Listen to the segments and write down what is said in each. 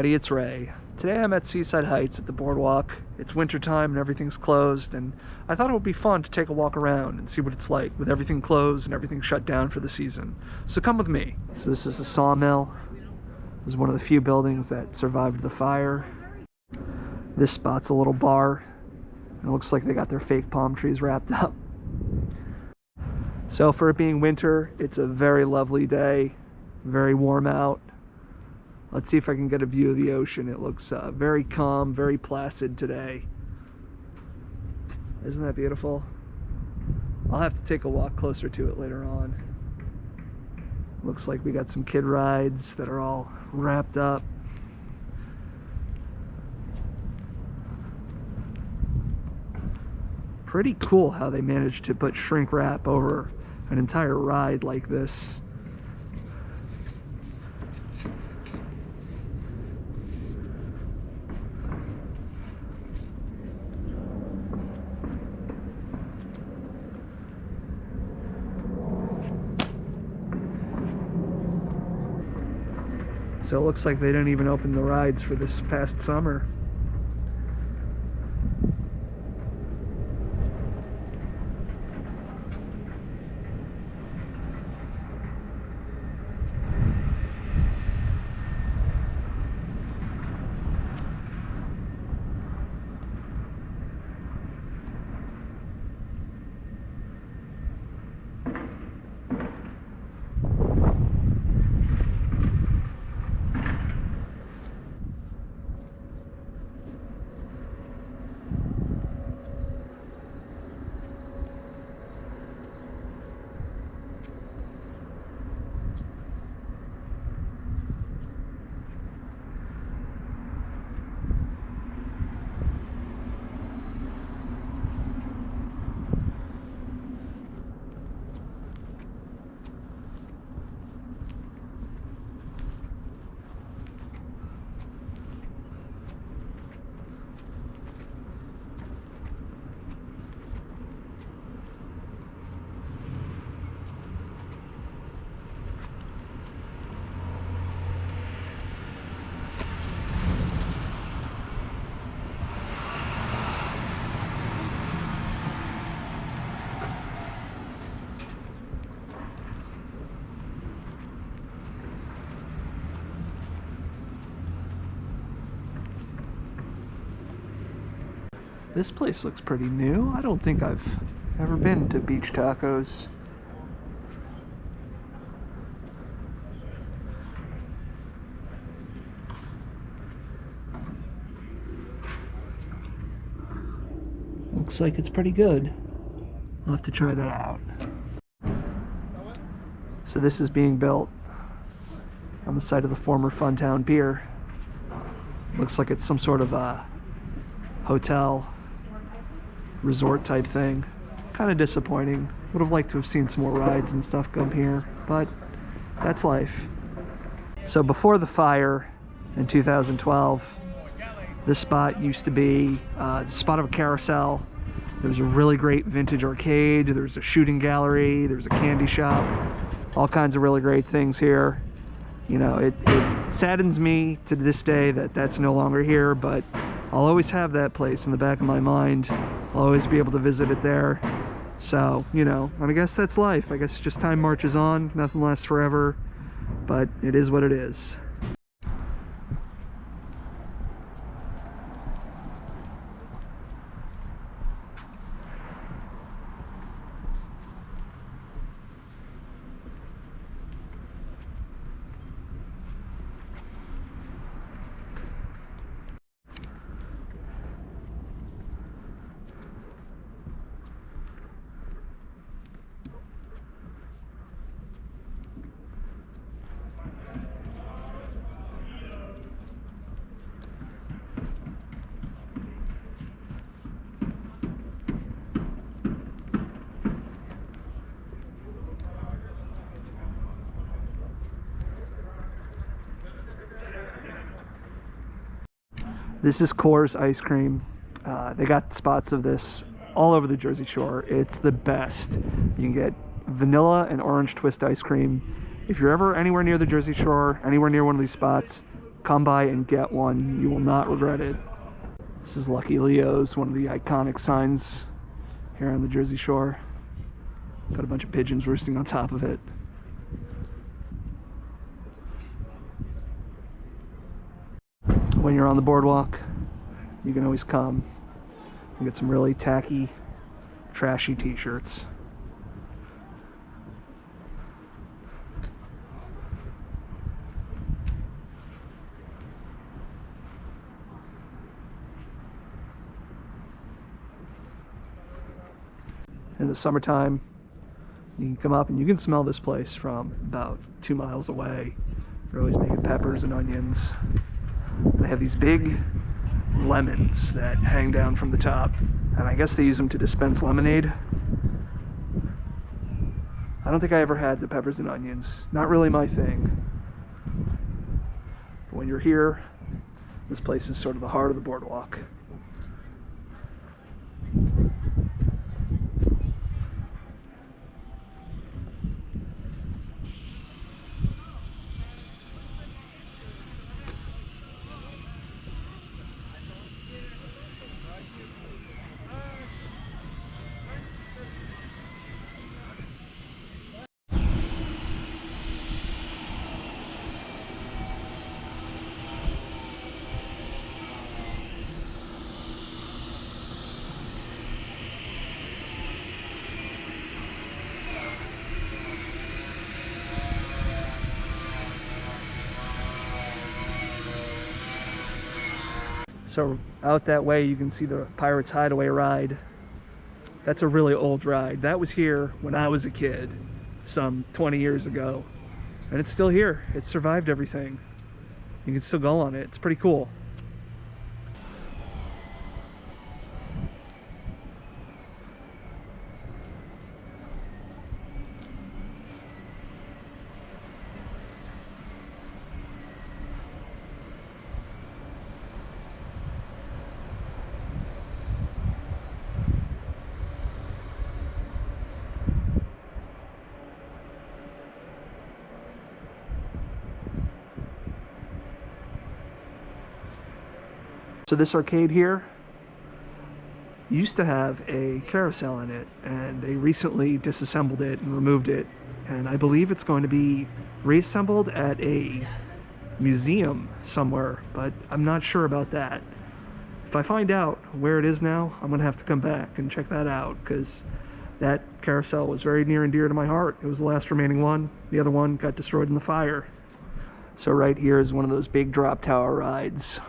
everybody, it's Ray. Today I'm at Seaside Heights at the Boardwalk. It's wintertime and everything's closed, and I thought it would be fun to take a walk around and see what it's like with everything closed and everything shut down for the season. So come with me. So this is the Sawmill. It was one of the few buildings that survived the fire. This spot's a little bar. It looks like they got their fake palm trees wrapped up. So for it being winter, it's a very lovely day, very warm out. Let's see if I can get a view of the ocean. It looks very calm, very placid today. Isn't that beautiful? I'll have to take a walk closer to it later on. Looks like we got some kid rides that are all wrapped up. Pretty cool how they managed to put shrink wrap over an entire ride like this. So it looks like they didn't even open the rides for this past summer. This place looks pretty new. I don't think I've ever been to Beach Tacos. Looks like it's pretty good. I'll have to try that out. So this is being built on the site of the former Funtown Pier. Looks like it's some sort of a hotel resort type thing. Kind of disappointing. Would have liked to have seen some more rides and stuff come here, but that's life. So before the fire in 2012, this spot used to be the spot of a carousel. There was a really great vintage arcade, there was a shooting gallery, there was a candy shop, all kinds of really great things here. You know, it saddens me to this day that that's no longer here, but I'll always have that place in the back of my mind. I'll always be able to visit it there. So, you know, I guess that's life. I guess just time marches on. Nothing lasts forever, but it is what it is. This is Coors ice cream. They got spots of this all over the Jersey Shore. It's the best. You can get vanilla and orange twist ice cream. If you're ever anywhere near the Jersey Shore, anywhere near one of these spots, Come by and get one. You will not regret it. This is Lucky Leo's, one of the iconic signs here on the Jersey Shore. Got a bunch of pigeons roosting on top of it. When you're on the boardwalk, you can always come and get some really tacky, trashy t-shirts. In the summertime, you can come up and you can smell this place from about 2 miles away. They're always making peppers and onions. They have these big lemons that hang down from the top, and I guess they use them to dispense lemonade. I don't think I ever had the peppers and onions. Not really my thing. But when you're here, this place is sort of the heart of the boardwalk. So out that way you can see the Pirates Hideaway ride. That's a really old ride. That was here when I was a kid, some 20 years ago. And it's still here. It survived everything. You can still go on it. It's pretty cool. So this arcade here used to have a carousel in it, and they recently disassembled it and removed it, and I believe it's going to be reassembled at a museum somewhere, but I'm not sure about that. If I find out where it is now, I'm gonna have to come back and check that out, because that carousel was very near and dear to my heart. It was the last remaining one. The other one got destroyed in the fire. So right here is one of those big drop tower rides.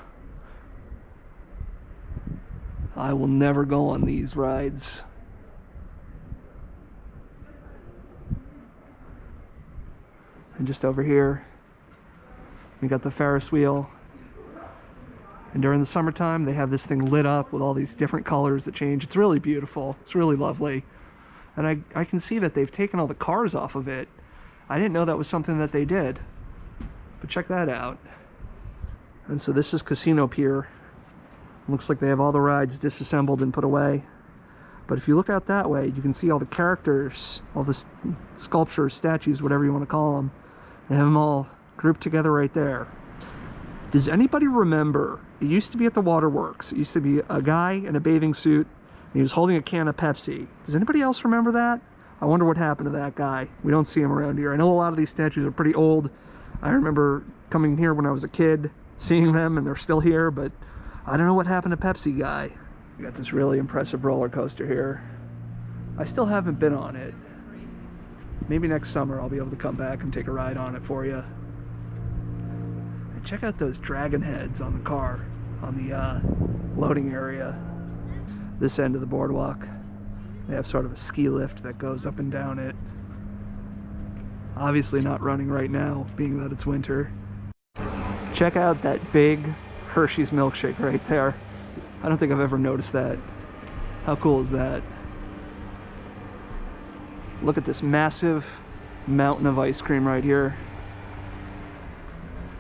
I will never go on these rides. And just over here, we got the Ferris wheel. And during the summertime, they have this thing lit up with all these different colors that change. It's really beautiful. It's really lovely. And I can see that they've taken all the cars off of it. I didn't know that was something that they did. But check that out. And so this is Casino Pier. Looks like they have all the rides disassembled and put away. But if you look out that way, you can see all the characters, all the sculptures, statues, whatever you want to call them. They have them all grouped together right there. Does anybody remember, it used to be at the waterworks. It used to be a guy in a bathing suit, and he was holding a can of Pepsi. Does anybody else remember that? I wonder what happened to that guy. We don't see him around here. I know a lot of these statues are pretty old. I remember coming here when I was a kid, seeing them, and they're still here, but I don't know what happened to Pepsi guy. We got this really impressive roller coaster here. I still haven't been on it. Maybe next summer I'll be able to come back and take a ride on it for you. And check out those dragon heads on the car, on the loading area. This end of the boardwalk, they have sort of a ski lift that goes up and down it. Obviously not running right now, being that it's winter. Check out that big Hershey's milkshake right there. I don't think I've ever noticed that. How cool is that? Look at this massive mountain of ice cream right here.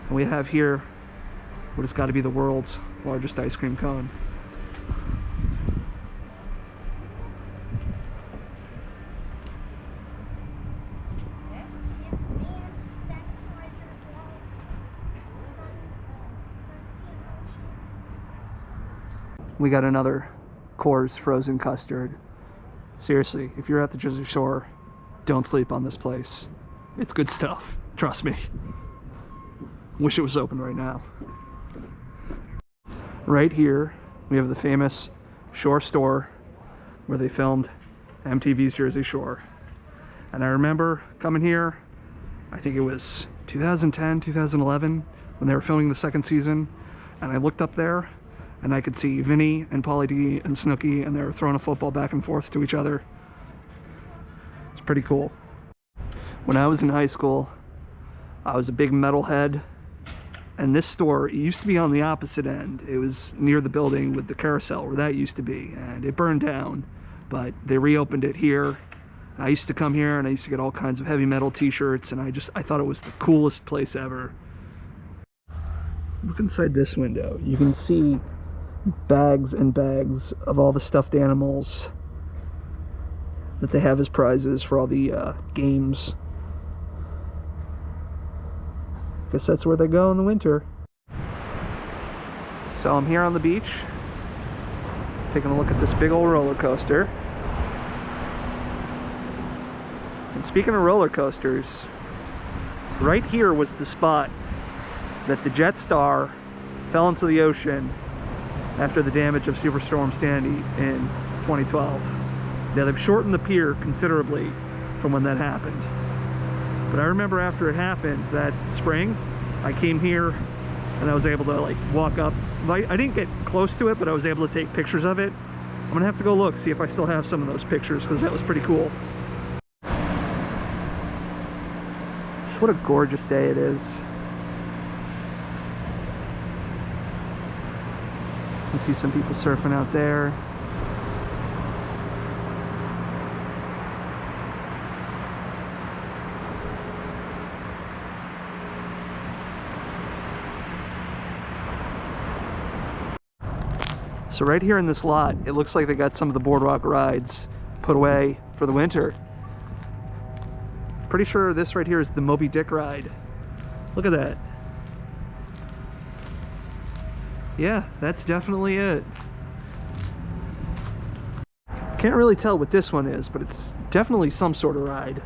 And we have here what has got to be the world's largest ice cream cone. we got another Coors frozen custard. Seriously, if you're at the Jersey Shore, don't sleep on this place. It's good stuff, trust me. Wish it was open right now. Right here, we have the famous Shore store where they filmed MTV's Jersey Shore. And I remember coming here, I think it was 2010, 2011, when they were filming the second season, and I looked up there and I could see Vinny and Pauly D and Snooki, and they were throwing a football back and forth to each other. It's pretty cool. When I was in high school, I was a big metalhead, and this store, it used to be on the opposite end. It was near the building with the Carousel where that used to be, and it burned down, but they reopened it here. I used to come here and I used to get all kinds of heavy metal t-shirts, and I thought it was the coolest place ever. Look inside this window. You can see bags and bags of all the stuffed animals that they have as prizes for all the games. Guess that's where they go in the winter. So I'm here on the beach, taking a look at this big old roller coaster. And speaking of roller coasters, right here was the spot that the Jetstar fell into the ocean after the damage of Superstorm Sandy in 2012. Now they've shortened the pier considerably from when that happened. But I remember after it happened that spring, I came here and I was able to like walk up. I didn't get close to it, but I was able to take pictures of it. I'm gonna have to go look, see if I still have some of those pictures, because that was pretty cool. Just what a gorgeous day it is. You can see some people surfing out there. So right here in this lot, it looks like they got some of the Boardwalk Rides put away for the winter. Pretty sure this right here is the Moby Dick ride. Look at that. Yeah, that's definitely it. Can't really tell what this one is, but it's definitely some sort of ride.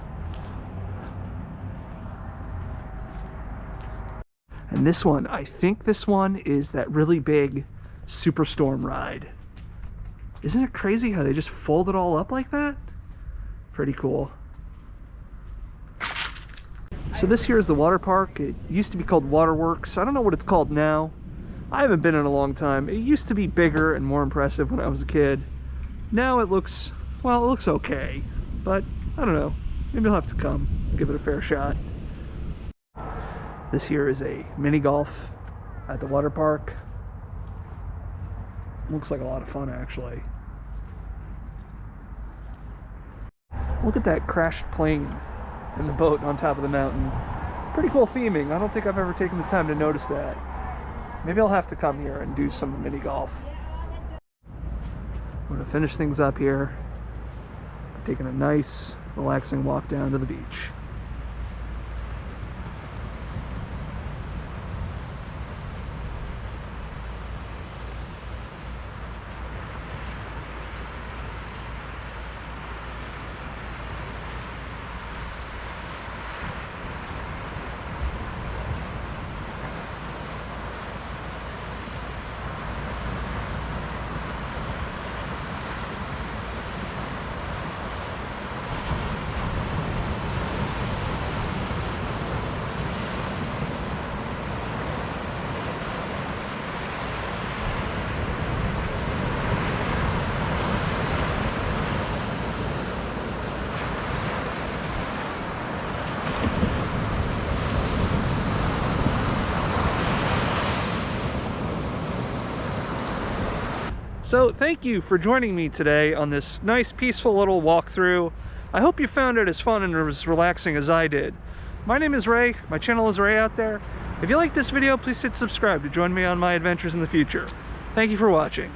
And this one, I think this one is that really big Superstorm ride. Isn't it crazy how they just fold it all up like that? Pretty cool. So this here is the water park. It used to be called Waterworks. I don't know what it's called now. I haven't been in a long time. It used to be bigger and more impressive when I was a kid. Now it looks, well, it looks okay, but I don't know. Maybe I'll have to come, give it a fair shot. This here is a mini golf at the water park. Looks like a lot of fun, actually. Look at that crashed plane and the boat on top of the mountain. Pretty cool theming. I don't think I've ever taken the time to notice that. Maybe I'll have to come here and do some mini golf. I'm gonna finish things up here, taking a nice, relaxing walk down to the beach. So thank you for joining me today on this nice peaceful little walkthrough. I hope you found it as fun and as relaxing as I did. My name is Ray, my channel is Ray out there. If you like this video, please hit subscribe to join me on my adventures in the future. Thank you for watching.